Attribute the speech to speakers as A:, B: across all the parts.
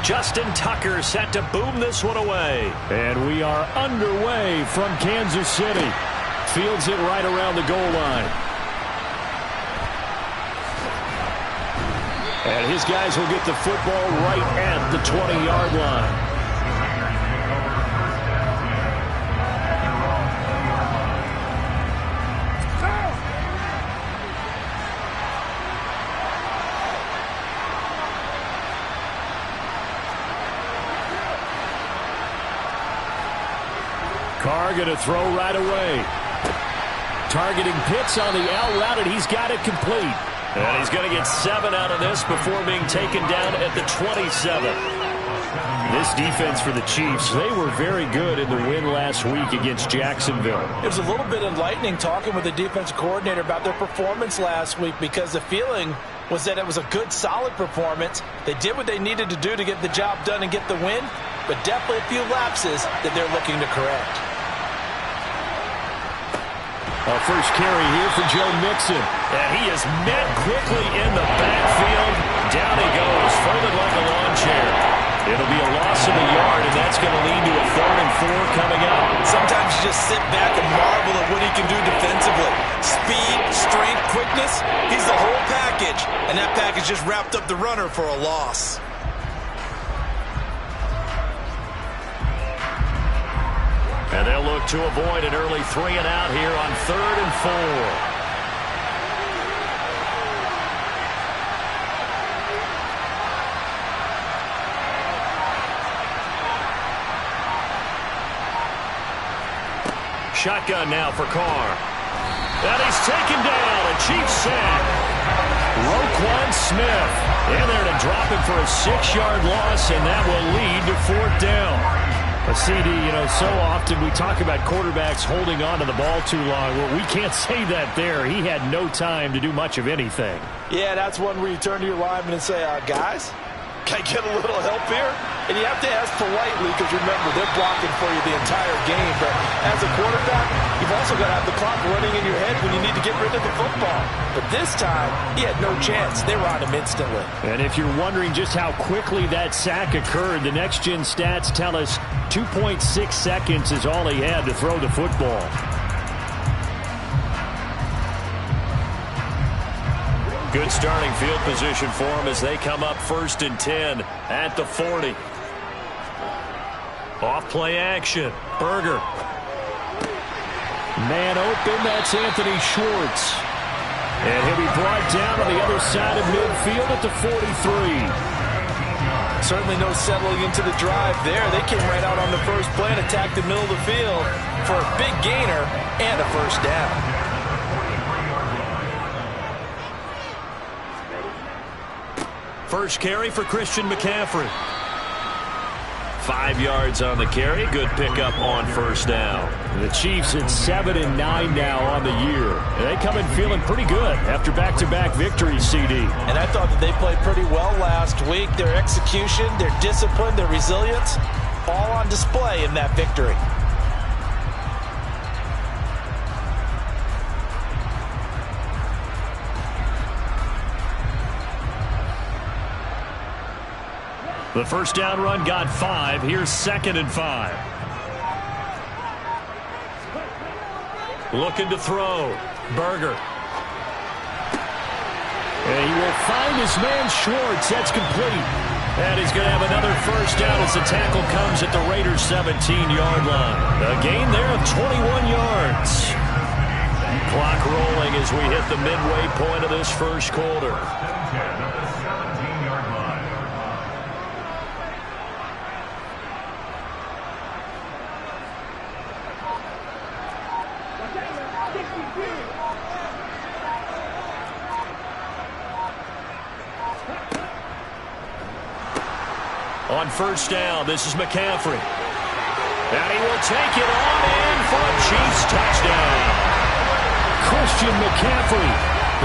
A: Justin Tucker set to boom this one away.
B: And we are underway from Kansas City. Fields it right around the goal line. And his guys will get the football right at the 20-yard line. Carr going to throw right away. Targeting Pitts on the out route, and he's got it complete.
A: And he's going to get 7 out of this before being taken down at the 27.
B: This defense for the Chiefs, they were very good in the win last week against Jacksonville.
C: It was a little bit enlightening talking with the defensive coordinator about their performance last week, because the feeling was that it was a good, solid performance. They did what they needed to do to get the job done and get the win, but definitely a few lapses that they're looking to correct.
B: A first carry here for Joe Mixon.
A: And he is met quickly in the backfield. Down he goes, folded like a lawn chair. It'll be a loss of a yard, and that's going to lead to a 3rd and 4 coming up.
C: Sometimes you just sit back and marvel at what he can do defensively. Speed, strength, quickness, he's the whole package. And that package just wrapped up the runner for a loss.
A: And they'll look to avoid an early 3 and out here on 3rd and 4. Shotgun now for Carr. And he's taken down. A Chiefs sack. Roquan Smith in there to drop him for a 6-yard loss, and that will lead to 4th down.
B: A CD, you know, so often we talk about quarterbacks holding on to the ball too long. Well, we can't say that there. He had no time to do much of anything.
C: Yeah, that's one where you turn to your lineman and say, guys, can I get a little help here? And you have to ask politely, because remember, they're blocking for you the entire game. But as a quarterback, you've also got to have the clock running in your head when you need to get rid of the football. But this time, he had no chance. They were on him instantly.
B: And if you're wondering just how quickly that sack occurred, the next-gen stats tell us 2.6 seconds is all he had to throw the football.
A: Good starting field position for them as they come up 1st and 10 at the 40. Off play action. Berger.
B: Man open, that's Anthony Schwartz. And he'll be brought down on the other side of midfield at the 43.
C: Certainly no settling into the drive there. They came right out on the first play and attacked the middle of the field for a big gainer and a 1st down.
A: First carry for Christian McCaffrey. 5 yards on the carry. Good pickup on 1st down.
B: The Chiefs at 7 and 9 now on the year. And they come in feeling pretty good after back-to-back victories, CD.
C: And I thought that they played pretty well last week. Their execution, their discipline, their resilience, all on display in that victory.
A: The 1st down run got 5. Here's 2nd and 5. Looking to throw. Berger.
B: And he will find his man Schwartz. That's complete.
A: And he's going to have another 1st down as the tackle comes at the Raiders' 17-yard line. A gain there of 21 yards. Clock rolling as we hit the midway point of this 1st quarter. On 1st down, this is McCaffrey. And he will take it on in for a Chiefs touchdown.
B: Christian McCaffrey,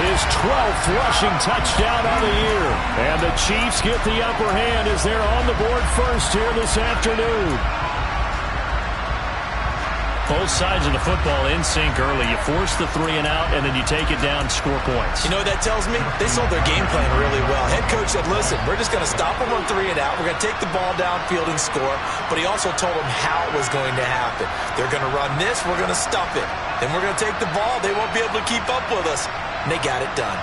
B: his 12th rushing touchdown on the year. And the Chiefs get the upper hand as they're on the board first here this afternoon. Both sides of the football in sync early. You force the 3 and out, and then you take it down, score points.
C: You know what that tells me? They sold their game plan really well. Head coach said, listen, we're just going to stop them on 3 and out. We're going to take the ball downfield and score. But he also told them how it was going to happen. They're going to run this. We're going to stuff it. Then we're going to take the ball. They won't be able to keep up with us. And they got it done.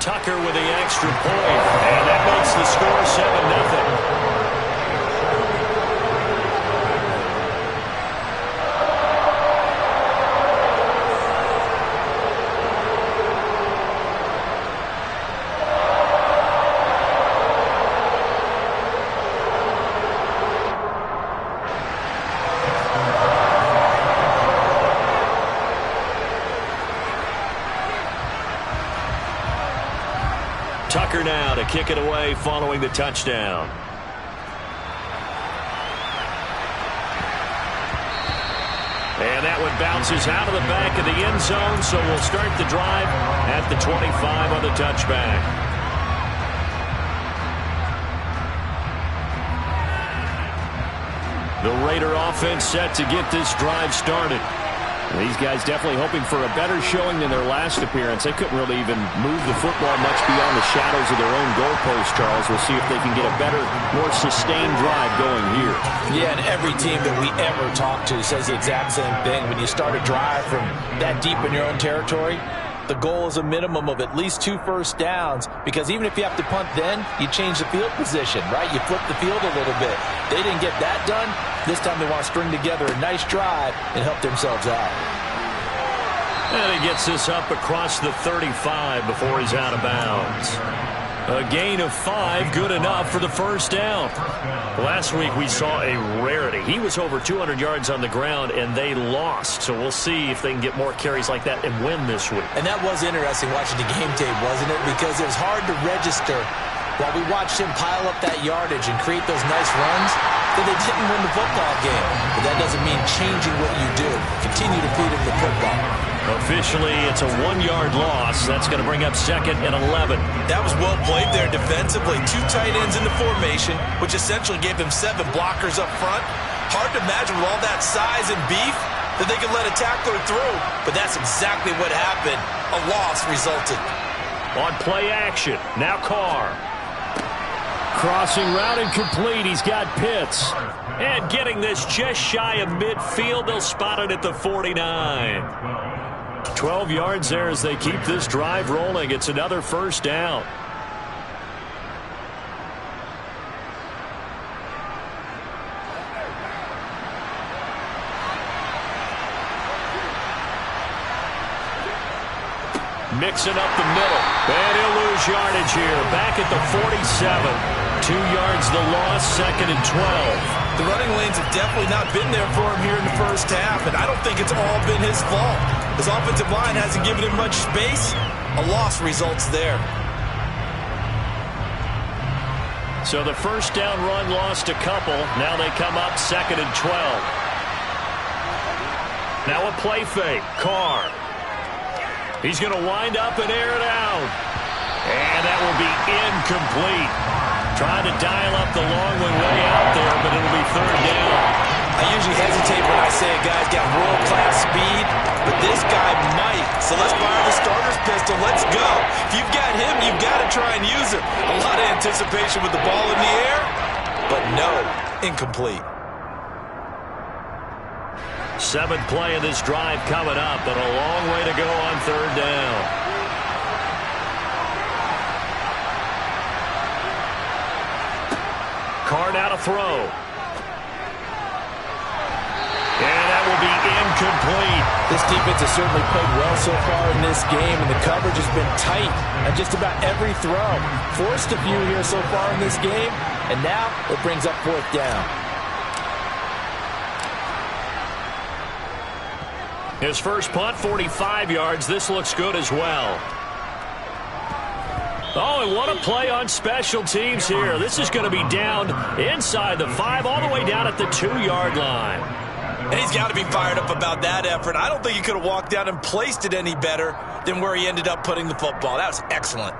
A: Tucker with the extra point, and that makes the score 7-0. Tucker now to kick it away following the touchdown. And that one bounces out of the back of the end zone, so we'll start the drive at the 25 on the touchback. The Raider offense set to get this drive started. These guys definitely hoping for a better showing than their last appearance. They couldn't really even move the football much beyond the shadows of their own goalpost, Charles. We'll see if they can get a better, more sustained drive going here.
C: Yeah, and every team that we ever talk to says the exact same thing. When you start a drive from that deep in your own territory, the goal is a minimum of at least 2 first downs, because even if you have to punt then, you change the field position, right? You flip the field a little bit. They didn't get that done. This time they want to string together a nice drive and help themselves out.
A: And he gets this up across the 35 before he's out of bounds. A gain of 5, good enough for the first down. Last week we saw a rarity. He was over 200 yards on the ground, and they lost. So we'll see if they can get more carries like that and win this week.
C: And that was interesting watching the game tape, wasn't it? Because it was hard to register while we watched him pile up that yardage and create those nice runs, that they didn't win the football game. But that doesn't mean changing what you do. Continue to feed him the football.
A: Officially, it's a 1-yard loss. That's going to bring up 2nd and 11.
C: That was well played there defensively. 2 tight ends in the formation, which essentially gave them 7 blockers up front. Hard to imagine with all that size and beef that they could let a tackler through. But that's exactly what happened. A loss resulted.
A: On play action, now Carr.
B: Crossing route and complete. He's got Pitts.
A: And getting this just shy of midfield. They'll spot it at the 49. 12 yards there as they keep this drive rolling. It's another first down. Mixing up the middle. And he'll lose yardage here. Back at the 47. 2 yards the loss, 2nd and 12.
C: The running lanes have definitely not been there for him here in the first half, and I don't think it's all been his fault. His offensive line hasn't given him much space. A loss results there.
A: So the first down run lost a couple. Now they come up 2nd and 12. Now a play fake. Carr. He's going to wind up and air it out. And that will be incomplete. Trying to dial up the long one way out there, but it'll be 3rd down.
C: I usually hesitate when I say a guy's got world-class speed, but this guy might. So let's fire the starter's pistol. Let's go. If you've got him, you've got to try and use him. A lot of anticipation with the ball in the air, but no, incomplete.
A: 7th play of this drive coming up, but a long way to go on 3rd down. Carr now to throw. And that will be incomplete.
C: This defense has certainly played well so far in this game, and the coverage has been tight on just about every throw. Forced a few here so far in this game, and now it brings up 4th down.
A: His first punt, 45 yards. This looks good as well. Oh, and what a play on special teams here. This is going to be down inside the 5, all the way down at the 2-yard line.
C: And he's got to be fired up about that effort. I don't think he could have walked down and placed it any better than where he ended up putting the football. That was excellent.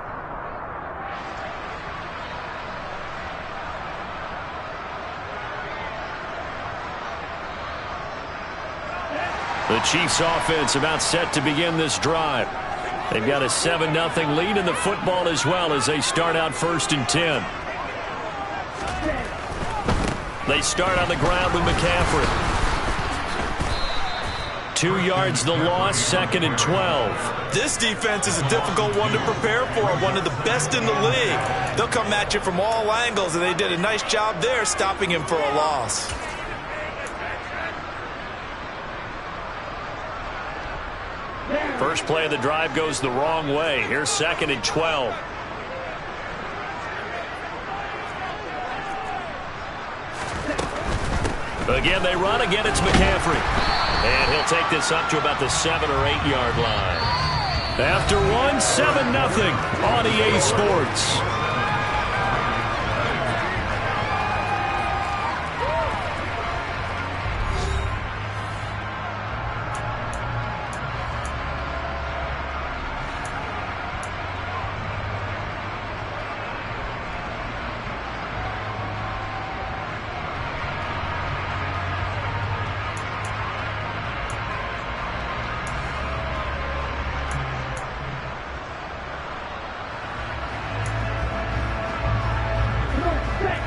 A: The Chiefs offense about set to begin this drive. They've got a 7-0 lead in the football as well as they start out 1st and 10. They start on the ground with McCaffrey. 2 yards the loss, 2nd and 12.
C: This defense is a difficult one to prepare for, one of the best in the league. They'll come at you from all angles, and they did a nice job there stopping him for a loss.
A: First play of the drive goes the wrong way. Here's 2nd and 12. Again, they run. Again, it's McCaffrey. And he'll take this up to about the 7 or 8 yard line. After one, 7-0 on EA Sports.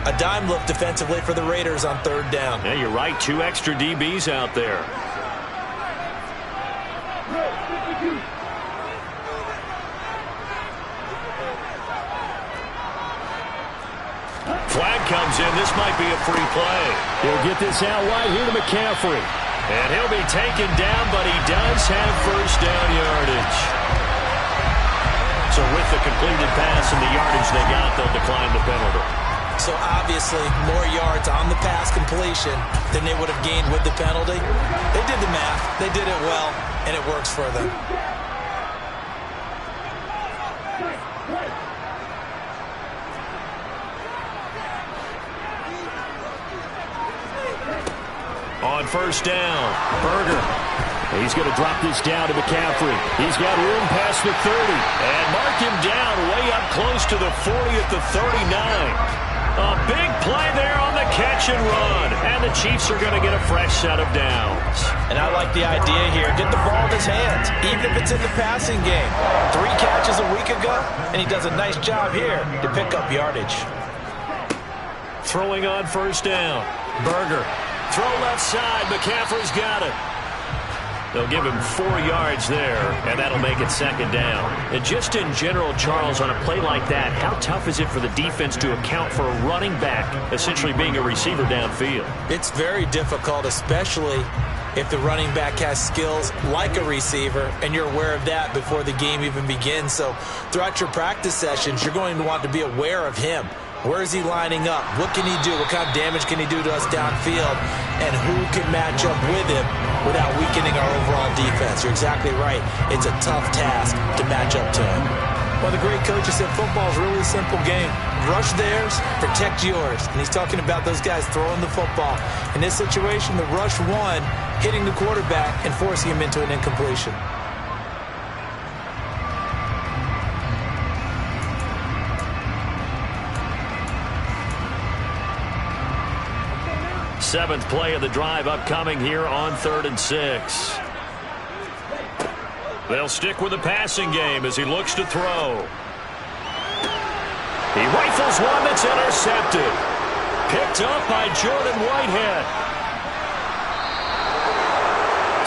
C: A dime look defensively for the Raiders on 3rd down.
A: Yeah, you're right. 2 extra DBs out there. Flag comes in. This might be a free play.
B: He'll get this out wide here to McCaffrey.
A: And he'll be taken down, but he does have 1st down yardage. So with the completed pass and the yardage they got, they'll decline the penalty.
C: So obviously more yards on the pass completion than they would have gained with the penalty. They did the math. They did it well, and it works for them.
A: On 1st down,
B: Berger. He's going to drop this down to McCaffrey. He's got room past the 30.
A: And mark him down way up close to the 40 at the 39. A big play there on the catch and run. And the Chiefs are going to get a fresh set of downs.
C: And I like the idea here. Get the ball in his hands, even if it's in the passing game. 3 catches a week ago, and he does a nice job here to pick up yardage.
A: Throwing on 1st down. Berger. Throw left side. McCaffrey's got it. They'll give him 4 yards there, and that'll make it 2nd down. And just in general, Charles, on a play like that, how tough is it for the defense to account for a running back essentially being a receiver downfield?
C: It's very difficult, especially if the running back has skills like a receiver, and you're aware of that before the game even begins. So throughout your practice sessions, you're going to want to be aware of him. Where is he lining up? What can he do? What kind of damage can he do to us downfield? And who can match up with him without weakening our overall defense? You're exactly right. It's a tough task to match up to him. Well, the great coach said football is a really simple game. Rush theirs, protect yours. And he's talking about those guys throwing the football. In this situation, the rush one, hitting the quarterback and forcing him into an incompletion.
A: 7th play of the drive upcoming here on 3rd and 6. They'll stick with the passing game as he looks to throw. He rifles one that's intercepted. Picked up by Jordan Whitehead.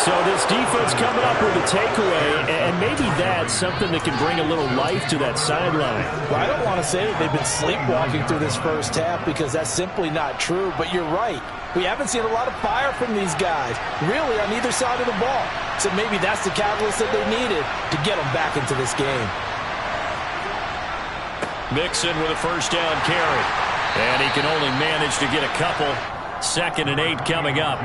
B: So this defense coming up with a takeaway, and maybe that's something that can bring a little life to that sideline.
C: Well, I don't want to say that they've been sleepwalking through this first half because that's simply not true, but you're right. We haven't seen a lot of fire from these guys, really, on either side of the ball. So maybe that's the catalyst that they needed to get them back into this game.
A: Mixon with a 1st down carry. And he can only manage to get a couple. 2nd and 8 coming up.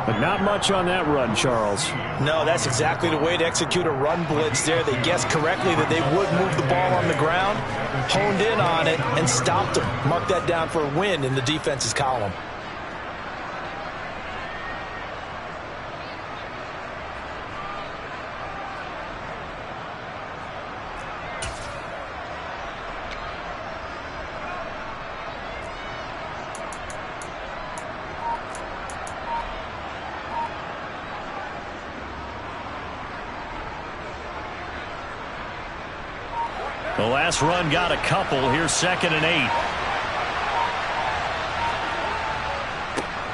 B: But not much on that run, Charles.
C: No, that's exactly the way to execute a run blitz there. They guessed correctly that they would move the ball on the ground, honed in on it, and stopped them. Mark that down for a win in the defense's column.
B: The last run got a couple. Here's 2nd and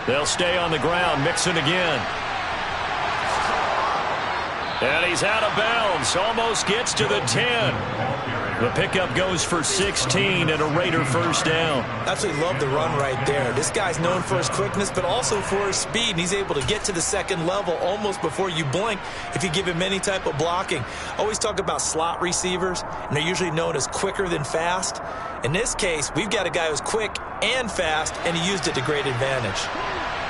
B: 8. They'll stay on the ground. Mixon again. And he's out of bounds. Almost gets to the 10. The pickup goes for 16 and a Raider first down.
C: Absolutely love the run right there. This guy's known for his quickness, but also for his speed. And he's able to get to the second level almost before you blink if you give him any type of blocking. Always talk about slot receivers, and they're usually known as quicker than fast. In this case, we've got a guy who's quick and fast, and he used it to great advantage.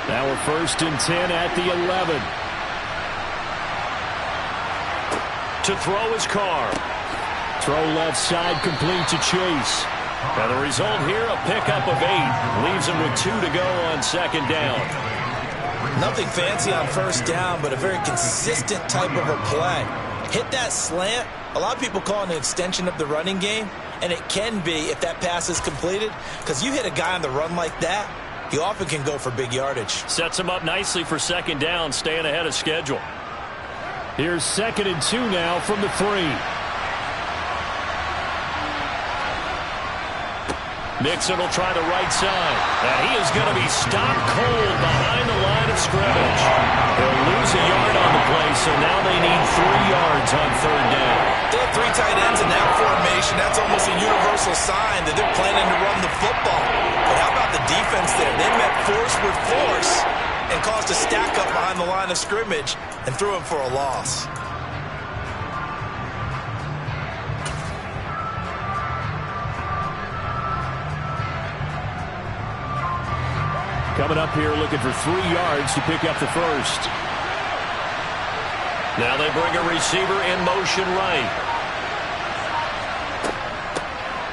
B: Now we're 1st and 10 at the 11. To throw his Carr. Throw left side, complete to Chase. And the result here, a pickup of 8. Leaves him with 2 to go on 2nd down.
C: Nothing fancy on 1st down, but a very consistent type of a play. Hit that slant. A lot of people call it an extension of the running game, and it can be if that pass is completed, because you hit a guy on the run like that, you often can go for big yardage.
B: Sets him up nicely for 2nd down, staying ahead of schedule. Here's 2nd and 2 now from the 3. Mixon will try the right side. And he is going to be stopped cold behind the line of scrimmage. They'll lose a yard on the play, so now they need 3 yards on 3rd down.
C: They have 3 tight ends in that formation. That's almost a universal sign that they're planning to run the football. But how about the defense there? They met force with force and caused a stack up behind the line of scrimmage and threw him for a loss.
B: Coming up here looking for 3 yards to pick up the first. Now they bring a receiver in motion right.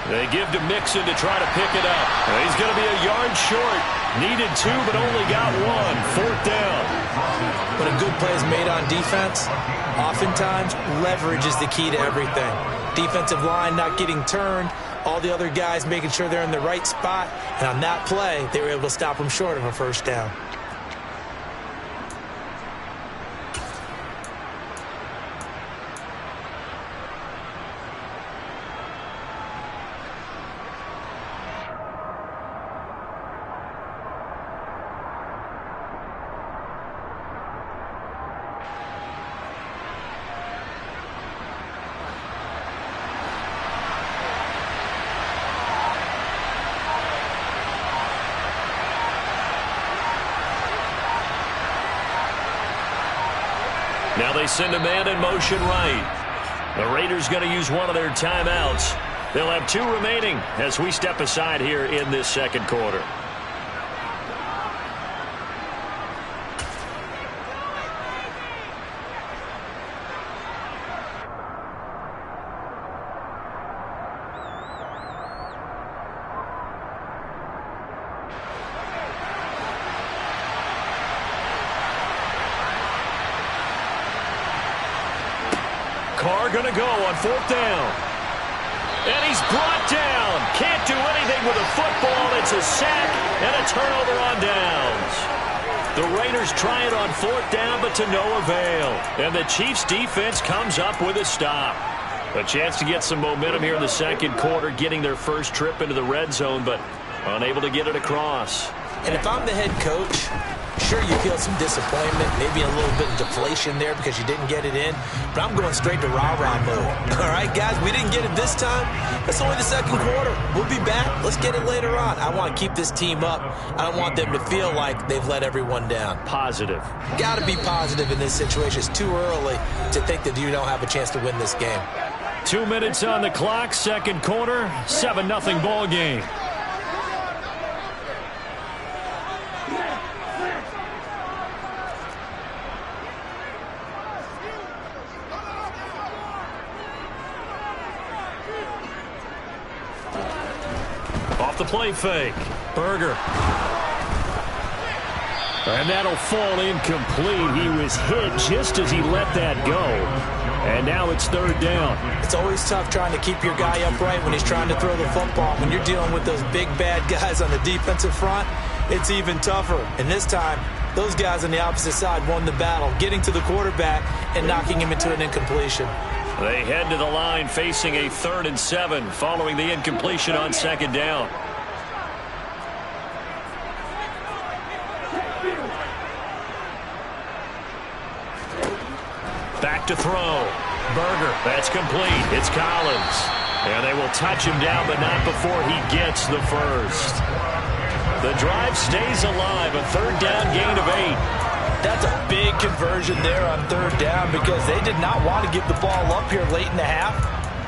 B: They give to Mixon to try to pick it up. He's going to be a yard short. Needed 2, but only got 1. 4th down.
C: When a good play is made on defense, oftentimes leverage is the key to everything. Defensive line not getting turned, all the other guys making sure they're in the right spot, and on that play, they were able to stop them short of a 1st down.
B: Now they send a man in motion right. The Raiders going to use one of their timeouts. They'll have 2 remaining as we step aside here in this 2nd quarter. Carr going to go on 4th down. And he's brought down. Can't do anything with a football. It's a sack and a turnover on downs. The Raiders try it on 4th down, but to no avail. And the Chiefs defense comes up with a stop. A chance to get some momentum here in the 2nd quarter, getting their first trip into the red zone, but unable to get it across.
C: And if I'm the head coach, sure, you feel some disappointment, maybe a little bit of deflation there because you didn't get it in, but I'm going straight to rah-rah mode. All right, guys, we didn't get it this time. It's only the 2nd quarter. We'll be back. Let's get it later on. I want to keep this team up. I don't want them to feel like they've let everyone down.
B: Positive.
C: Got to be positive in this situation. It's too early to think that you don't have a chance to win this game.
B: 2 minutes on the clock, 2nd quarter, 7-0 ball game. The play fake. Berger. And that'll fall incomplete. He was hit just as he let that go. And now it's 3rd down.
C: It's always tough trying to keep your guy upright when he's trying to throw the football. When you're dealing with those big bad guys on the defensive front, it's even tougher. And this time, those guys on the opposite side won the battle, getting to the quarterback and knocking him into an incompletion.
A: They head to the line facing a 3rd and 7 following the incompletion on 2nd down. Back to throw. Berger. That's complete. It's Collins. And they will touch him down, but not before he gets the first. The drive stays alive. A 3rd down gain of 8.
C: That's a big conversion there on 3rd down because they did not want to give the ball up here late in the half.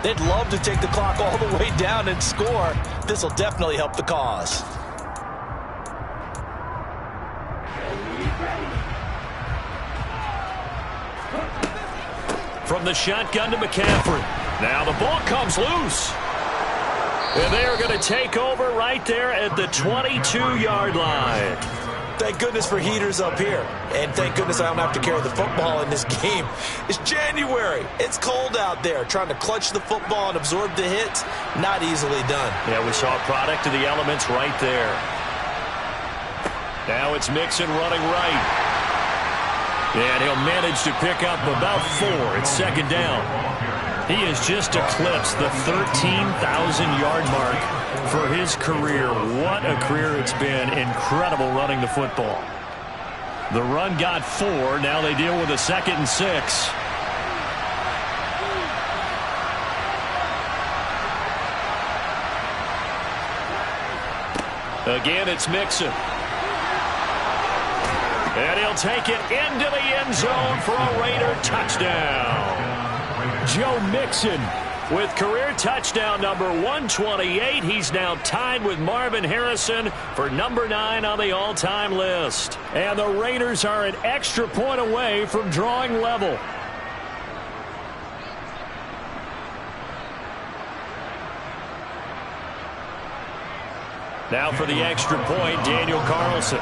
C: They'd love to take the clock all the way down and score. This will definitely help the cause.
A: From the shotgun to McCaffrey. Now the ball comes loose. And they are going to take over right there at the 22-yard line.
C: Thank goodness for heaters up here. And thank goodness I don't have to carry the football in this game. It's January. It's cold out there. Trying to clutch the football and absorb the hits, not easily done.
A: Yeah, we saw a product of the elements right there. Now it's Mixon running right. And he'll manage to pick up about 4. It's 2nd down. He has just eclipsed the 13,000-yard mark for his career. What a career it's been. Incredible running the football. The run got 4. Now they deal with a 2nd and 6. Again, it's Mixon. And he'll take it into the end zone for a Raider touchdown. Joe Mixon with career touchdown number 128. He's now tied with Marvin Harrison for number 9 on the all-time list. And the Raiders are an extra point away from drawing level. Now for the extra point, Daniel Carlson.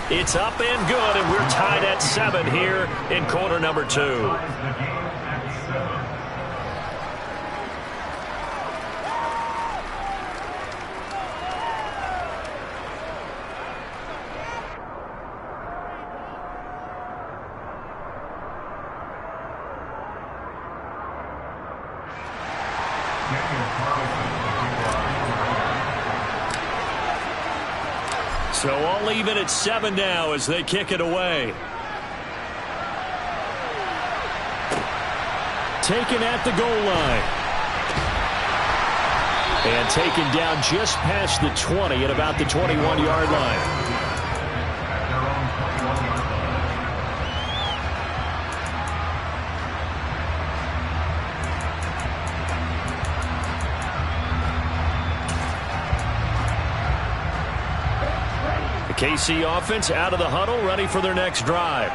A: It's up and good, and we're tied at 7 here in quarter number 2. So all even at 7 now as they kick it away. Taken at the goal line. And taken down just past the 20 at about the 21-yard line. KC offense out of the huddle, ready for their next drive.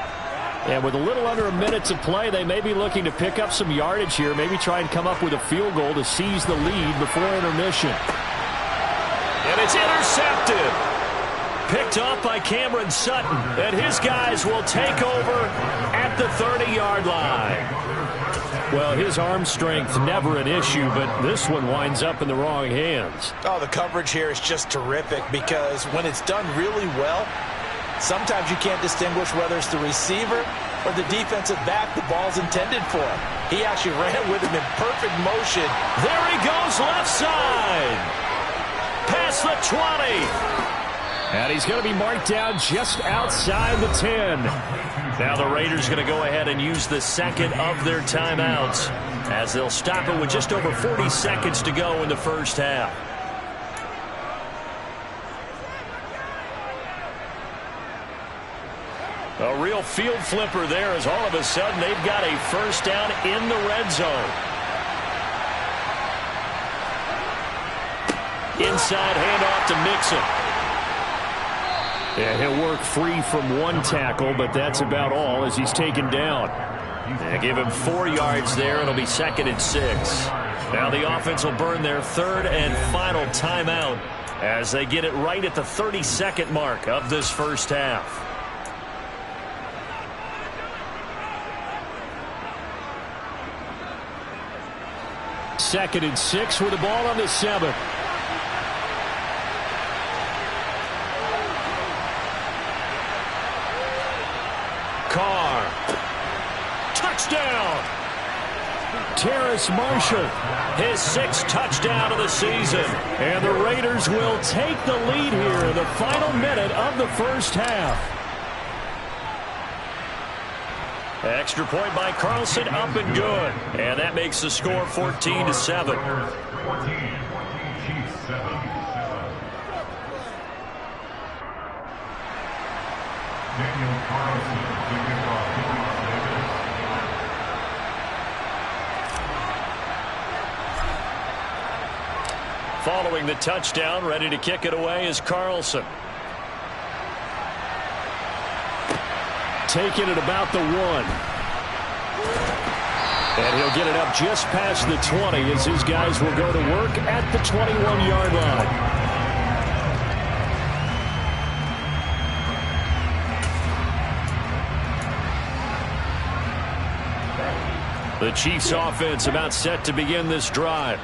A: And with a little under a minute to play, they may be looking to pick up some yardage here, maybe try and come up with a field goal to seize the lead before intermission. And it's intercepted. Picked off by Cameron Sutton. And his guys will take over at the 30-yard line. Well, his arm strength never an issue, but this one winds up in the wrong hands.
C: Oh, the coverage here is just terrific because when it's done really well, sometimes you can't distinguish whether it's the receiver or the defensive back the ball's intended for. He actually ran with him in perfect motion.
A: There he goes left side. Past the 20. And he's going to be marked down just outside the 10. Now the Raiders going to go ahead and use the second of their timeouts as they'll stop it with just over 40 seconds to go in the first half. A real field flipper there as all of a sudden they've got a first down in the red zone. Inside handoff to Mixon. Yeah, he'll work free from one tackle, but that's about all as he's taken down. They give him 4 yards there. It'll be 2nd and 6. Now the offense will burn their 3rd and final timeout as they get it right at the 32nd mark of this first half. Second and 6 with the ball on the 7. Carr. Touchdown!
B: Terrace Marshall,
A: His 6th touchdown of the season.
B: and the Raiders will take the lead here in the final minute of the first half.
A: Extra point by Carlson, up and good. And that makes the score 14-7.
D: Daniel Carlson to kick off.
A: Following the touchdown, ready to kick it away is Carlson.
B: Taking it about the 1. And he'll get it up just past the 20 as his guys will go to work at the 21-yard line.
A: The Chiefs offense about set to begin this drive.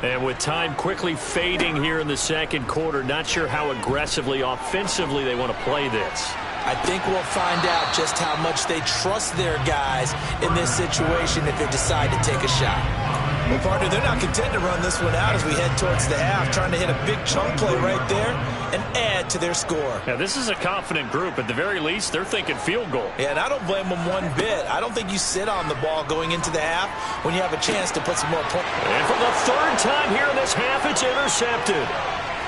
A: And with time quickly fading here in the second quarter, not sure how aggressively, offensively they want to play this.
C: I think we'll find out just how much they trust their guys in this situation if they decide to take a shot. Well, partner, they're not content to run this one out as we head towards the half, trying to hit a big chunk play right there and add to their score.
A: Now, this is a confident group. At the very least, they're thinking field goal.
C: Yeah, and I don't blame them one bit. I don't think you sit on the ball going into the half when you have a chance to put some more points.
A: And for the 3rd time here in this half, it's intercepted.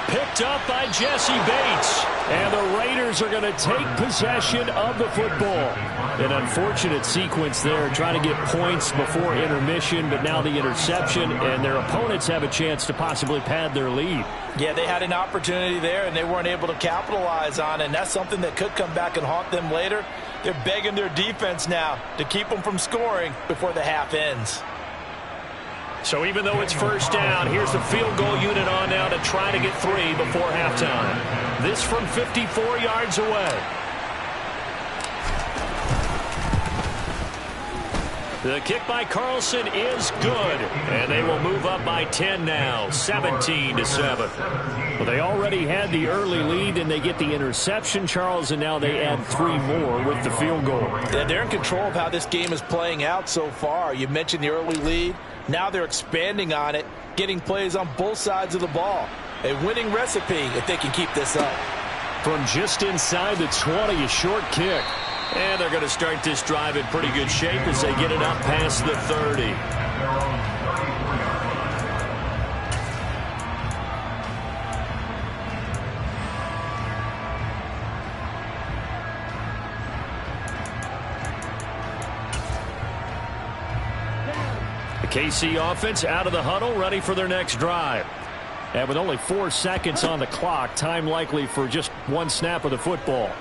A: Picked up by Jesse Bates.
B: And the Raiders are going to take possession of the football. An unfortunate sequence there, trying to get points before intermission, but now the interception, and their opponents have a chance to possibly pad their lead.
C: Yeah, they had an opportunity there, and they weren't able to capitalize on it, and that's something that could come back and haunt them later. They're begging their defense now to keep them from scoring before the half ends.
A: So even though it's first down, here's the field goal unit on now to try to get 3 before halftime. This from 54 yards away. The kick by Carlson is good. And they will move up by 10 now, 17-7.
B: Well, they already had the early lead, and they get the interception, Charles, and now they add 3 more with the field goal.
C: Yeah, they're in control of how this game is playing out so far. You mentioned the early lead. Now they're expanding on it, getting plays on both sides of the ball. A winning recipe if they can keep this up.
B: From just inside the 20, a short kick.
A: And they're going to start this drive in pretty good shape as they get it up past the 30. The KC offense out of the huddle, ready for their next drive.
B: And with only 4 seconds on the clock, time likely for just 1 snap of the football.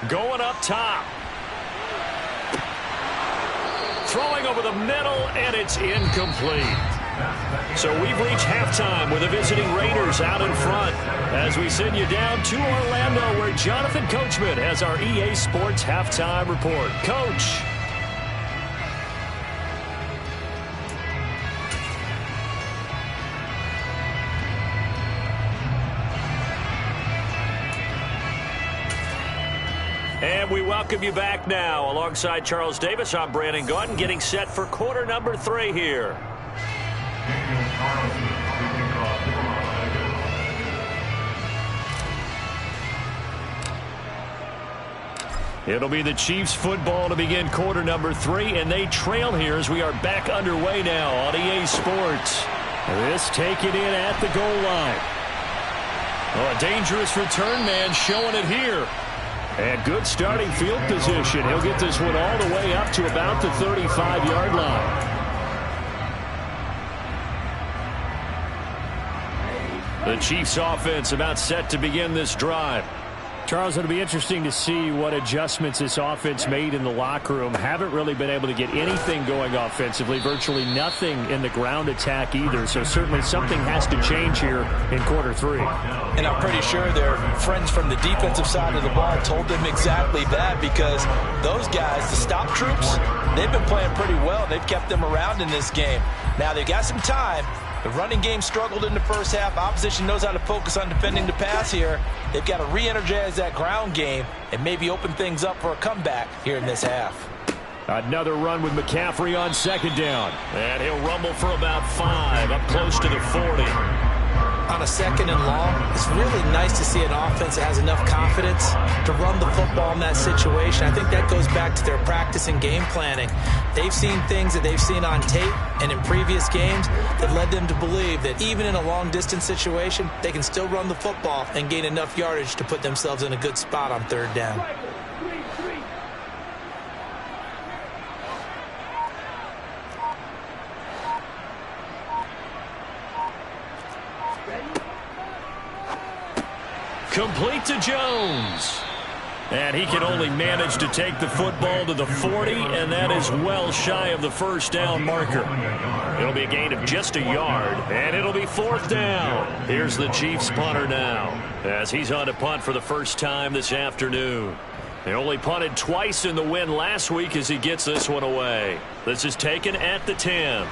A: Going up top. Throwing over the middle, and it's incomplete. So we've reached halftime with the visiting Raiders out in front as we send you down to Orlando where Jonathan Coachman has our EA Sports halftime report. Coach. And we welcome you back now. Alongside Charles Davis, I'm Brandon Gaudin, getting set for quarter number 3 here. It'll be the Chiefs football to begin quarter number 3, and they trail here as we are back underway now on EA Sports.
B: This taken in at the goal line.
A: Oh, a dangerous return man showing it here.
B: And good starting field position. He'll get this one all the way up to about the 35-yard line.
A: The Chiefs offense about set to begin this drive.
B: Charles, it'll be interesting to see what adjustments this offense made in the locker room. Haven't really been able to get anything going offensively, virtually nothing in the ground attack either. So certainly something has to change here in quarter 3.
C: And I'm pretty sure their friends from the defensive side of the ball told them exactly that, because those guys, the stop troops, they've been playing pretty well. They've kept them around in this game. Now they've got some time, The running game struggled in the first half. Opposition knows how to focus on defending the pass here. They've got to re-energize that ground game and maybe open things up for a comeback here in this half.
A: Another run with McCaffrey on second down. And he'll rumble for about 5, up close to the 40.
C: On a second and long, it's really nice to see an offense that has enough confidence to run the football in that situation. I think that goes back to their practice and game planning. They've seen things that they've seen on tape and in previous games that led them to believe that even in a long-distance situation, they can still run the football and gain enough yardage to put themselves in a good spot on third down.
A: Complete to Jones. And he can only manage to take the football to the 40, and that is well shy of the first down marker. It'll be a gain of just a yard, and it'll be 4th down. Here's the Chiefs punter now, as he's on to punt for the first time this afternoon. He only punted twice in the win last week as he gets this one away. This is taken at the 10.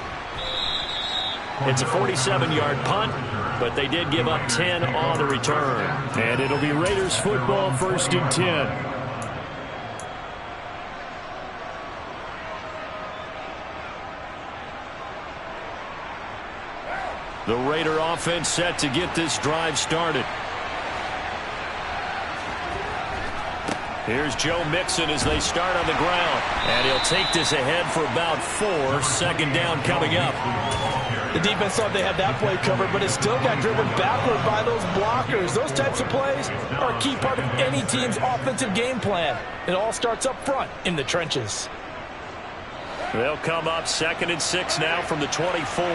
A: It's a 47-yard punt, but they did give up 10 on the return. And it'll be Raiders football, 1st and 10. The Raider offense set to get this drive started. Here's Joe Mixon as they start on the ground. And he'll take this ahead for about 4. Second down coming up.
C: The defense thought they had that play covered, but it still got driven backward by those blockers. Those types of plays are a key part of any team's offensive game plan. It all starts up front in the trenches.
A: They'll come up 2nd and 6 now from the 24.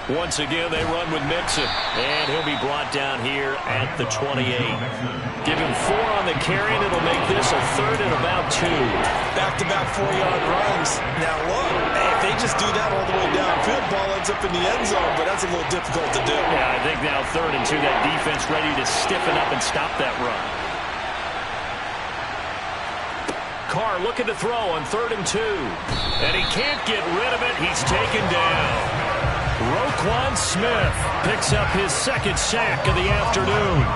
A: Once again, they run with Mixon, and he'll be brought down here at the 28. Give him 4 on the carry, and it'll make this a 3rd and about 2.
C: Back-to-back 4-yard runs. Now look, if they just do that all the way downfield, ball ends up in the end zone, but that's a little difficult to do.
A: Yeah, I think now 3rd and 2, that defense ready to stiffen up and stop that run. Carr looking to throw on 3rd and 2. And he can't get rid of it. He's taken down. Roquan Smith picks up his 2nd sack of the afternoon.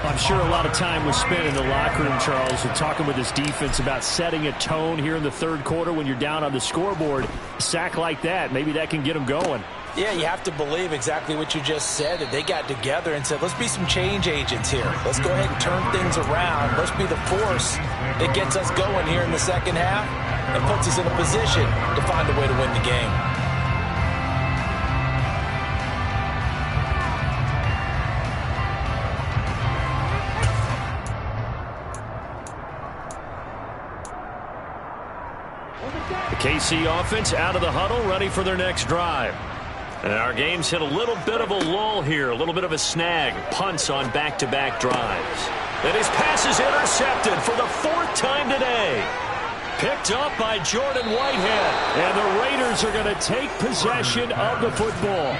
A: I'm sure a lot of time was spent in the locker room, Charles, and talking with his defense about setting a tone here in the 3rd quarter when you're down on the scoreboard. A sack like that, maybe that can get them going.
C: Yeah, you have to believe exactly what you just said, that they got together and said, let's be some change agents here. Let's go ahead and turn things around. Let's be the force that gets us going here in the second half and puts us in a position to find a way to win the game.
A: The KC offense out of the huddle, ready for their next drive. And our game's hit a little bit of a lull here, a little bit of a snag. Punts on back-to-back drives. And his pass is intercepted for the 4th time today. Picked up by Jordan Whitehead. And the Raiders are going to take possession of the football.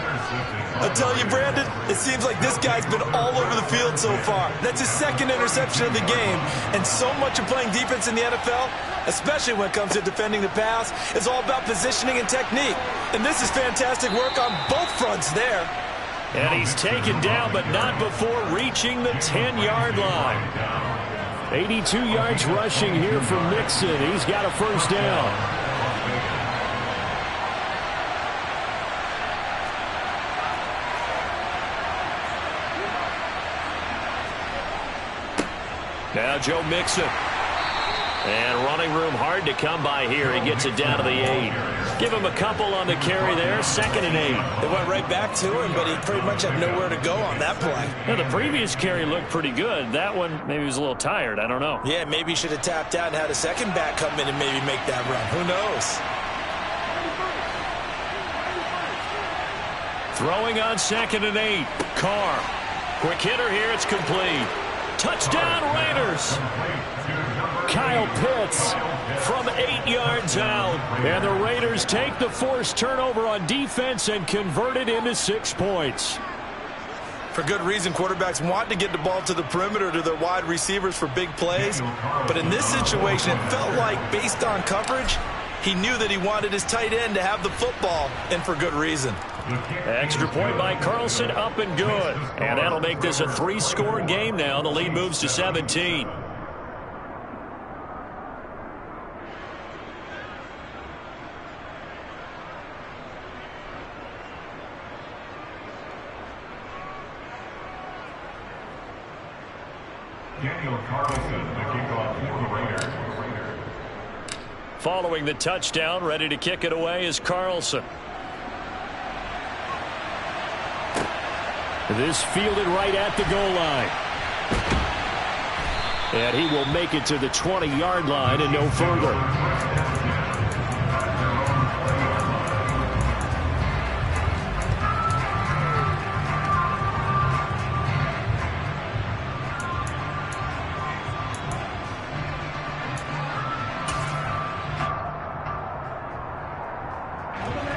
C: I tell you, Brandon, it seems like this guy's been all over the field so far. That's his 2nd interception of the game. And so much of playing defense in the NFL, especially when it comes to defending the pass, is all about positioning and technique. And this is fantastic work on both fronts there.
A: And he's taken down, but not before reaching the 10-yard line. 82 yards rushing here from Mixon. He's got a 1st down. Now Joe Mixon. And running room hard to come by here. He gets it down to the 8. Give him a couple on the carry there. 2nd and 8.
C: They went right back to him, but he pretty much had nowhere to go on that play.
A: Now, the previous carry looked pretty good. That one, maybe he was a little tired. I don't know.
C: Yeah, maybe he should have tapped out and had a second back come in and maybe make that run. Who knows?
A: Throwing on 2nd and 8. Carr. Quick hitter here. It's complete. Touchdown, Raiders. Kyle Pitts from 8 yards out. And the Raiders take the forced turnover on defense and convert it into 6 points.
C: For good reason, quarterbacks want to get the ball to the perimeter to their wide receivers for big plays. But in this situation, it felt like, based on coverage, He knew that he wanted his tight end to have the football, and for good reason.
A: Extra point by Carlson, up and good. And that'll make this a 3-score game now. The lead moves to 17.
D: Daniel Carlson, the kickoff for the Raiders.
A: Following the touchdown, ready to kick it away is Carlson. This fielded right at the goal line. And he will make it to the 20-yard line and no further.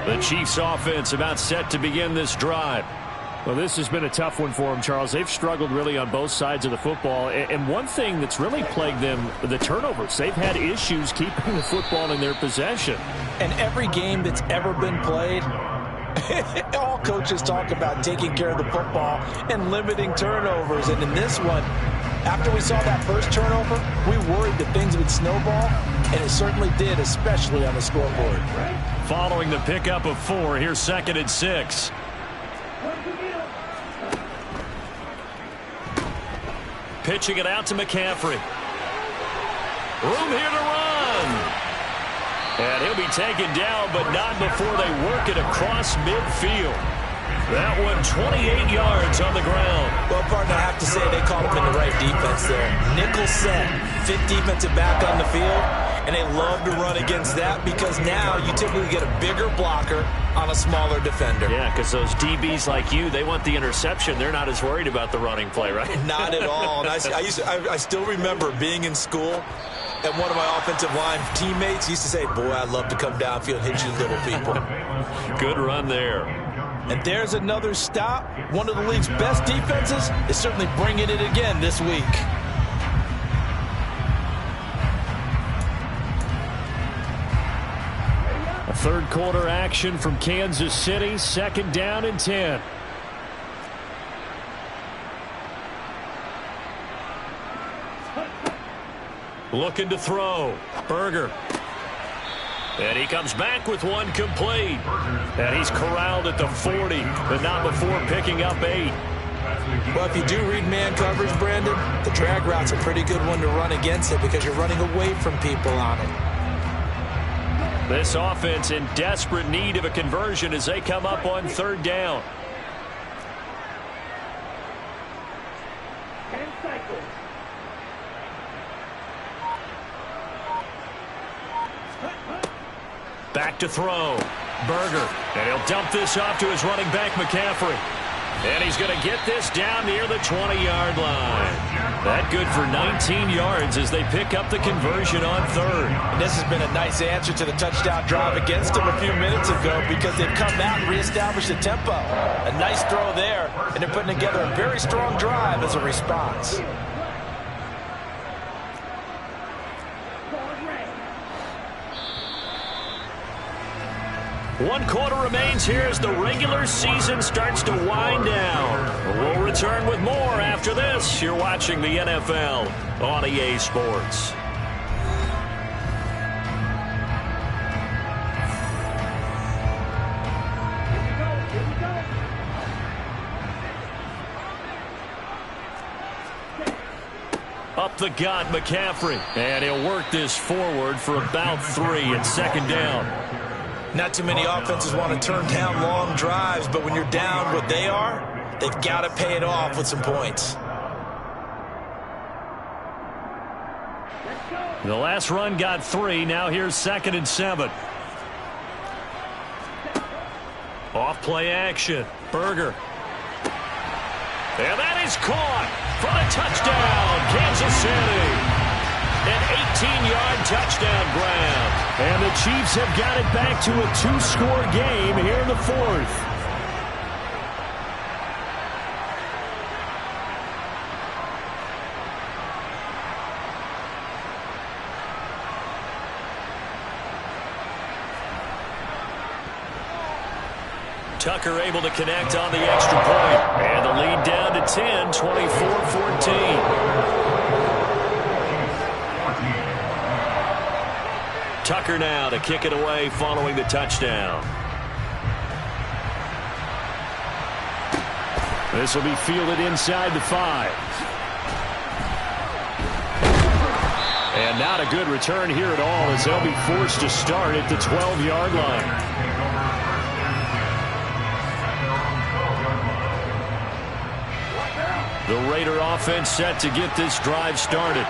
A: The Chiefs offense about set to begin this drive.
B: Well, this has been a tough one for them, Charles. They've struggled really on both sides of the football. And one thing that's really plagued them, the turnovers. They've had issues keeping the football in their possession.
C: And every game that's ever been played, all coaches talk about taking care of the football and limiting turnovers. And in this one, after we saw that first turnover, we worried that things would snowball, and it certainly did, especially on the scoreboard.
A: Following the pickup of 4, here's 2nd and 6. Pitching it out to McCaffrey. Room here to run. And he'll be taken down, but not before they work it across midfield. That one 28 yards on the ground.
C: Well, partner, I have to say they called him in the right defense there. Nickel set, 5th defensive back on the field, and they love to run against that because now you typically get a bigger blocker on a smaller defender.
A: Yeah, because those DBs like you, they want the interception. They're not as worried about the running play, right?
C: Not at all. And I still remember being in school, and one of my offensive line teammates used to say, boy, I'd love to come downfield and hit you little people.
A: Good run there.
C: And there's another stop. One of the league's best defenses is certainly bringing it again this week.
A: A third quarter action from Kansas City. 2nd down and 10. Looking to throw. Berger. And he comes back with one complete. And he's corralled at the 40, but not before picking up 8.
C: Well, if you do read man coverage, Brandon, the drag route's a pretty good one to run against it because you're running away from people on it.
A: This offense in desperate need of a conversion as they come up on 3rd down. Back to throw. Berger. And he'll dump this off to his running back, McCaffrey. And he's going to get this down near the 20-yard line. That good for 19 yards as they pick up the conversion on 3rd.
C: And this has been a nice answer to the touchdown drive against them a few minutes ago because they've come out and reestablished the tempo. A nice throw there, and they're putting together a very strong drive as a response.
A: One quarter remains here as the regular season starts to wind down. We'll return with more after this. You're watching the NFL on EA Sports. Up the gut, McCaffrey. And he'll work this forward for about 3 and 2nd down.
C: Not too many offenses want to turn down long drives, but when you're down what they are, they've got to pay it off with some points.
A: The last run got 3. Now here's 2nd and 7. Off play action. Berger. And that is caught for the touchdown, Kansas City. An 18-yard touchdown grab. And the Chiefs have got it back to a 2-score game here in the 4th. Tucker able to connect on the extra point. And the lead down to 10, 24-14. Tucker now to kick it away following the touchdown. This will be fielded inside the 5. And not a good return here at all as they'll be forced to start at the 12-yard line. The Raider offense set to get this drive started.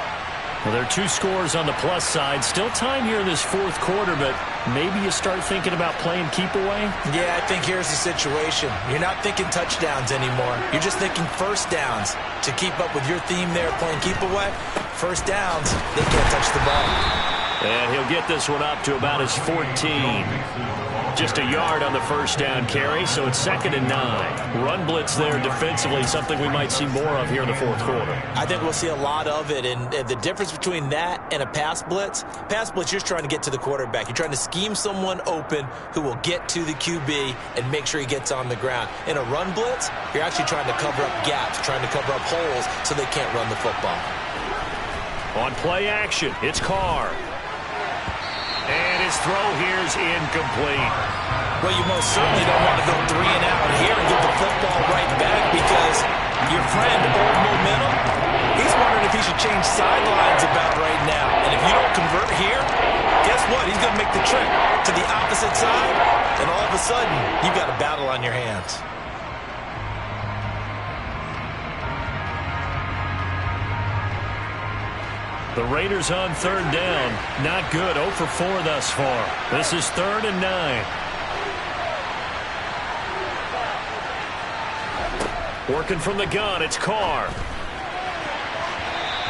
A: Well, there are 2 scores on the plus side. Still time here in this fourth quarter, but maybe you start thinking about playing keep away?
C: Yeah, I think here's the situation. You're not thinking touchdowns anymore. You're just thinking first downs. To keep up with your theme there, playing keep away, first downs, they can't touch the ball.
A: And he'll get this one up to about his 14. Just a yard on the first down carry, so it's 2nd and 9. Run blitz there defensively, something we might see more of here in the fourth quarter.
C: I think we'll see a lot of it, and the difference between that and a pass blitz, you're just trying to get to the quarterback. You're trying to scheme someone open who will get to the QB and make sure he gets on the ground. In a run blitz, you're actually trying to cover up gaps, trying to cover up holes so they can't run the football.
A: On play action, it's Carr. And his throw here is incomplete.
C: Well, you most certainly don't want to go 3 and out here and get the football right back because your friend, Old Momentum, he's wondering if he should change sidelines about right now. And if you don't convert here, guess what? He's going to make the trip to the opposite side, and all of a sudden, you've got a battle on your hands.
A: The Raiders on 3rd down. Not good. 0 for 4 thus far. This is 3rd and 9. Working from the gun, it's Carr.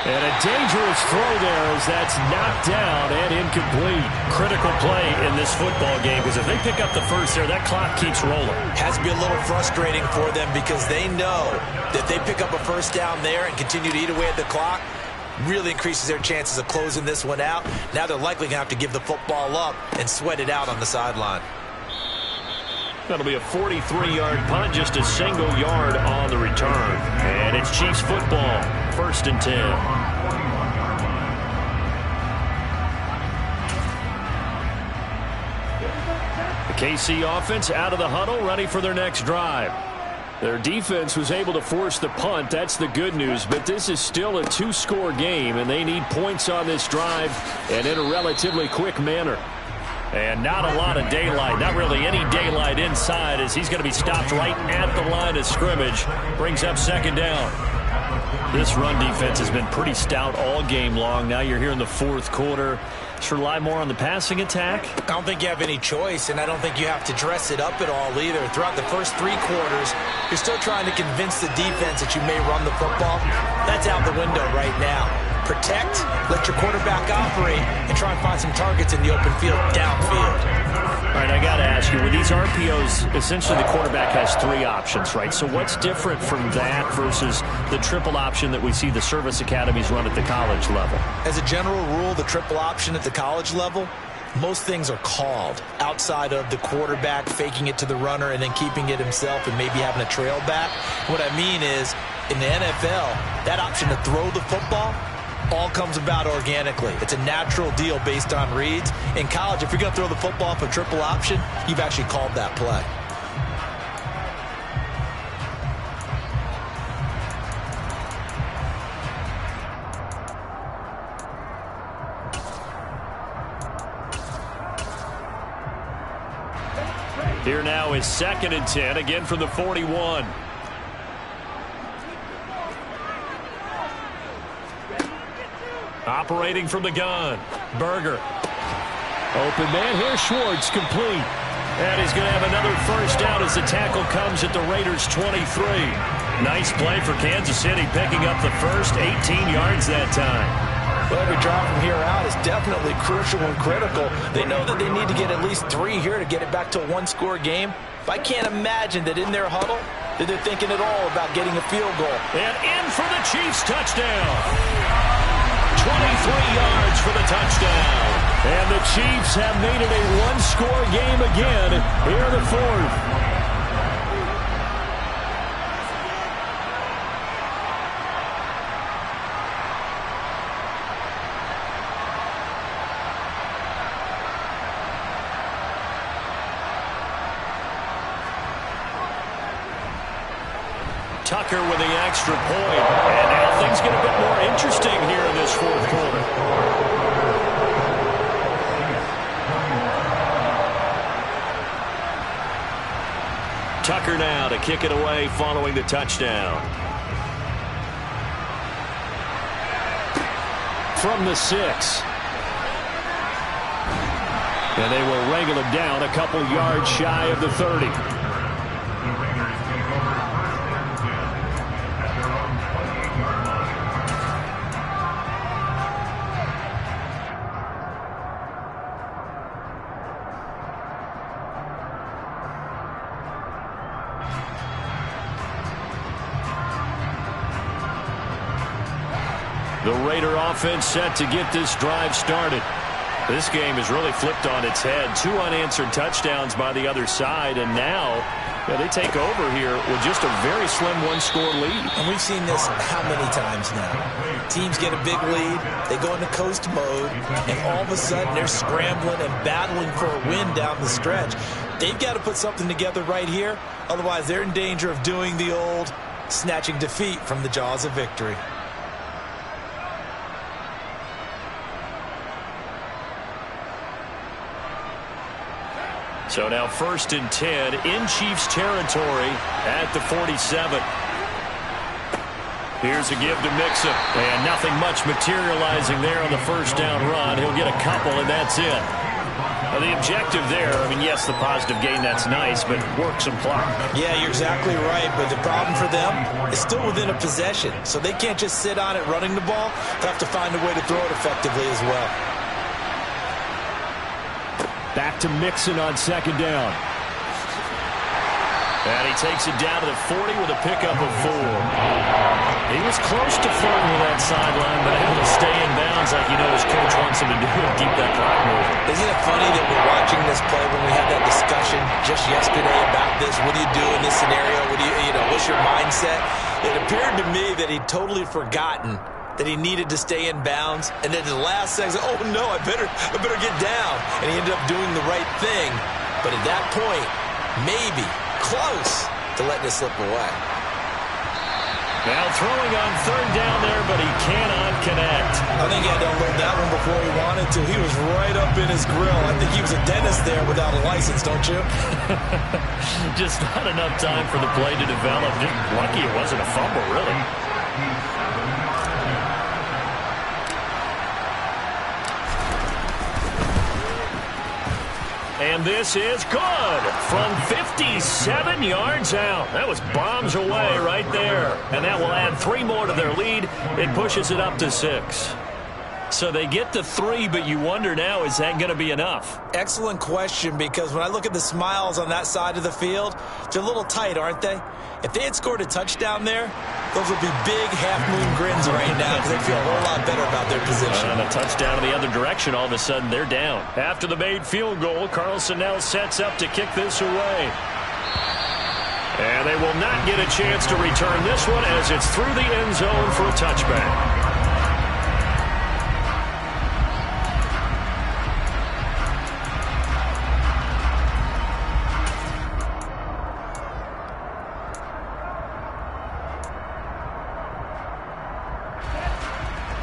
A: And a dangerous throw there as that's knocked down and incomplete. Critical play in this football game because if they pick up the first there, that clock keeps rolling.
C: Has to be a little frustrating for them because they know that they pick up a first down there and continue to eat away at the clock, really increases their chances of closing this one out. Now they're likely going to have to give the football up and sweat it out on the sideline.
A: That'll be a 43-yard punt, just a single yard on the return. And it's Chiefs football, 1st and 10. The KC offense out of the huddle, ready for their next drive. Their defense was able to force the punt. That's the good news. But this is still a 2-score game, and they need points on this drive and in a relatively quick manner. And not a lot of daylight. Not really any daylight inside as he's going to be stopped right at the line of scrimmage. Brings up 2nd down. This run defense has been pretty stout all game long. Now you're here in the fourth quarter. Should rely more on the passing attack?
C: I don't think you have any choice, and I don't think you have to dress it up at all either. Throughout the first 3 quarters, you're still trying to convince the defense that you may run the football. That's out the window right now. Protect, let your quarterback operate, and try and find some targets in the open field downfield.
A: All right, I got to ask you, with these RPOs, essentially the quarterback has 3 options, right? So what's different from that versus the triple option that we see the service academies run at the college level?
C: As a general rule, the triple option at the college level, most things are called outside of the quarterback faking it to the runner and then keeping it himself and maybe having a trail back. What I mean is, in the NFL, that option to throw the football all comes about organically. It's a natural deal based on reads. In college, if you're going to throw the football for triple option, you've actually called that play.
A: Here now is 2nd and 10, again from the 41. Operating from the gun, Berger. Open man here, Schwartz, complete. And he's going to have another first down as the tackle comes at the Raiders' 23. Nice play for Kansas City, picking up the first 18 yards that time.
C: Well, every drive from here out is definitely crucial and critical. They know that they need to get at least 3 here to get it back to a 1-score game. But I can't imagine that in their huddle that they're thinking at all about getting a field goal.
A: And in for the Chiefs touchdown. 23 yards for the touchdown. And the Chiefs have made it a 1-score game again here in the fourth. Tucker with the extra point. And now things get a bit more interesting here in this fourth quarter. Tucker now to kick it away following the touchdown. From the 6. And they will wrangle him down a couple yards shy of the 30. The Raider offense set to get this drive started. This game is really flipped on its head. 2 unanswered touchdowns by the other side, and now they take over here with just a very slim one-score lead.
C: And we've seen this how many times now? Teams get a big lead, they go into coast mode, and all of a sudden they're scrambling and battling for a win down the stretch. They've got to put something together right here, otherwise they're in danger of doing the old snatching defeat from the jaws of victory.
A: So now 1st and 10 in Chiefs territory at the 47. Here's a give to Mixon. And nothing much materializing there on the first down run. He'll get a couple, and that's it. Now the objective there, I mean, yes, the positive gain, that's nice, but work some clock.
C: Yeah, you're exactly right, but the problem for them is still within a possession. So they can't just sit on it running the ball. They have to find a way to throw it effectively as well.
A: Back to Mixon on 2nd down. And he takes it down to the 40 with a pickup of 4. He was close to flirting with that sideline, but able to stay in bounds like his coach wants him to do and keep that clock moving.
C: Isn't it funny that we're watching this play when we had that discussion just yesterday about this? What do you do in this scenario? What do what's your mindset? It appeared to me that he'd totally forgotten that he needed to stay in bounds, and then in the last second, oh no, I better get down. And he ended up doing the right thing. But at that point, maybe close to letting it slip away.
A: Now throwing on 3rd down there, but he cannot connect.
C: I think he had to unload that one before he wanted to. He was right up in his grill. I think he was a dentist there without a license, don't you?
A: Just not enough time for the play to develop. Just lucky it wasn't a fumble, really. And this is good from 57 yards out. That was bombs away right there. And that will add 3 more to their lead. It pushes it up to 6. So they get to 3, but you wonder now, is that going to be enough?
C: Excellent question, because when I look at the smiles on that side of the field, they're a little tight, aren't they? If they had scored a touchdown there, those would be big half-moon grins right now because they feel a whole lot better about their position.
A: And a touchdown in the other direction, all of a sudden they're down. After the made field goal, Carlson now sets up to kick this away. And they will not get a chance to return this one as it's through the end zone for a touchback.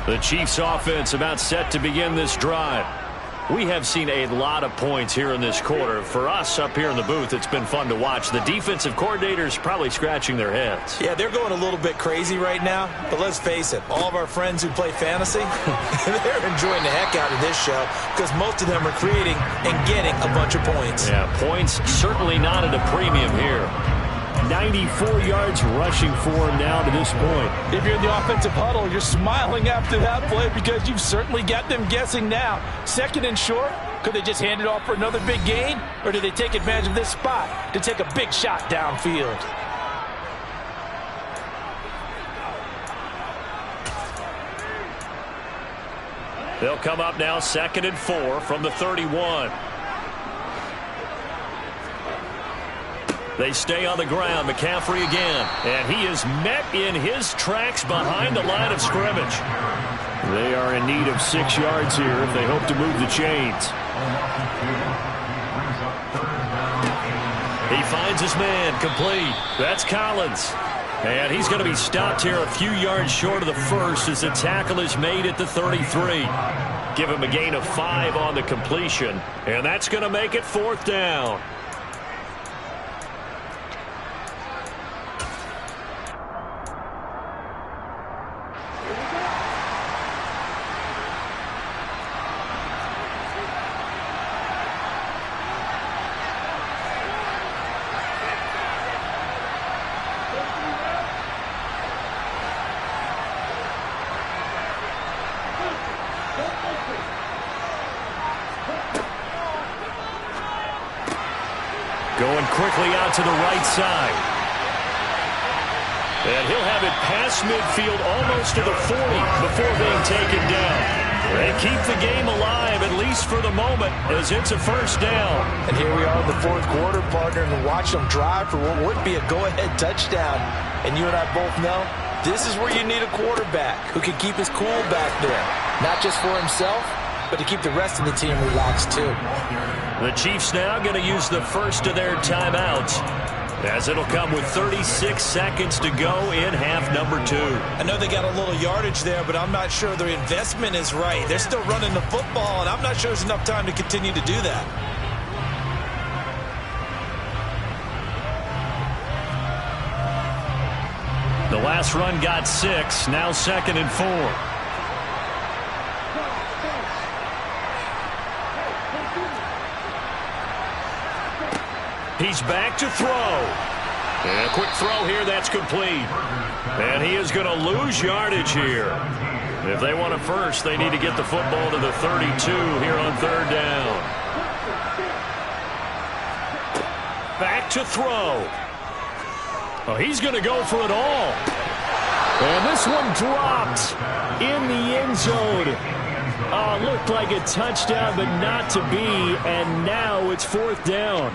A: The Chiefs offense about set to begin this drive. We have seen a lot of points here in this quarter. For us up here in the booth, it's been fun to watch. The defensive coordinators probably scratching their heads.
C: Yeah, they're going a little bit crazy right now. But let's face it, all of our friends who play fantasy, they're enjoying the heck out of this show because most of them are creating and getting a bunch of points.
A: Yeah, points certainly not at a premium here. 94 yards rushing for him now to this point.
E: If you're in the offensive huddle, you're smiling after that play because you've certainly got them guessing now. 2nd and short, could they just hand it off for another big gain? Or do they take advantage of this spot to take a big shot downfield?
A: They'll come up now 2nd and 4 from the 31. They stay on the ground. McCaffrey again. And he is met in his tracks behind the line of scrimmage. They are in need of 6 yards here if they hope to move the chains. He finds his man complete. That's Collins. And he's going to be stopped here a few yards short of the first as the tackle is made at the 33. Give him a gain of 5 on the completion, and that's going to make it 4th down. Going quickly out to the right side. And he'll have it past midfield almost to the 40 before being taken down. They keep the game alive, at least for the moment, as it's a 1st down.
C: And here we are in the 4th quarter, partner, and watch them drive for what would be a go-ahead touchdown. And you and I both know this is where you need a quarterback who can keep his cool back there. Not just for himself, but to keep the rest of the team relaxed too.
A: The Chiefs now going to use the first of their timeouts, as it'll come with 36 seconds to go in half number 2.
E: I know they got a little yardage there, but I'm not sure their investment is right. They're still running the football, and I'm not sure there's enough time to continue to do that.
A: The last run got 6, now 2nd and 4. He's back to throw. And a quick throw here, that's complete. And he is going to lose yardage here. If they want a first, they need to get the football to the 32 here on 3rd down. Back to throw. Oh, he's going to go for it all. And this one dropped in the end zone. Oh, looked like a touchdown, but not to be. And now it's 4th down.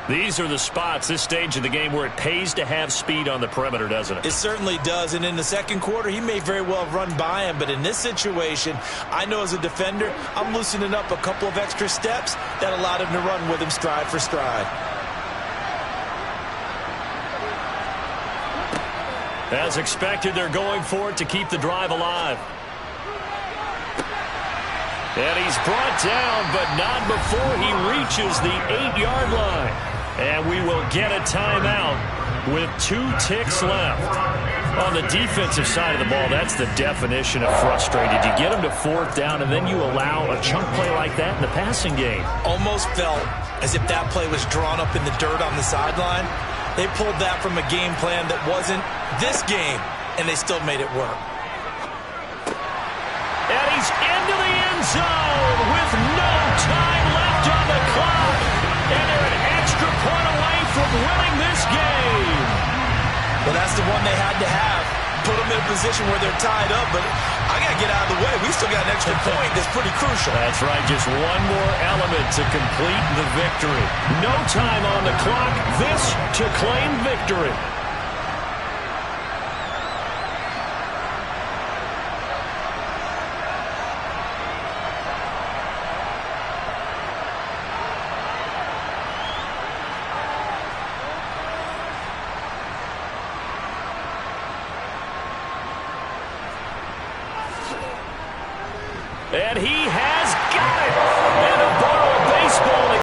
A: These are the spots, this stage of the game, where it pays to have speed on the perimeter, doesn't it?
E: It certainly does, and in the 2nd quarter, he may very well run by him, but in this situation, I know as a defender, I'm loosening up a couple of extra steps that allowed him to run with him stride for stride.
A: As expected, they're going for it to keep the drive alive. And he's brought down, but not before he reaches the 8-yard line. And we will get a timeout with 2 ticks left. On the defensive side of the ball, that's the definition of frustrated. You get them to 4th down, and then you allow a chunk play like that in the passing game.
E: Almost felt as if that play was drawn up in the dirt on the sideline. They pulled that from a game plan that wasn't this game, and they still made it work.
A: And he's into the end zone with no time left on the clock. And they're an extra point away from winning this game.
E: Well, that's the one they had to have. Put them in a position where they're tied up, but I got to get out of the way. We still got an extra point that's pretty crucial.
A: That's right, just one more element to complete the victory. No time on the clock. This to claim victory. And he has got it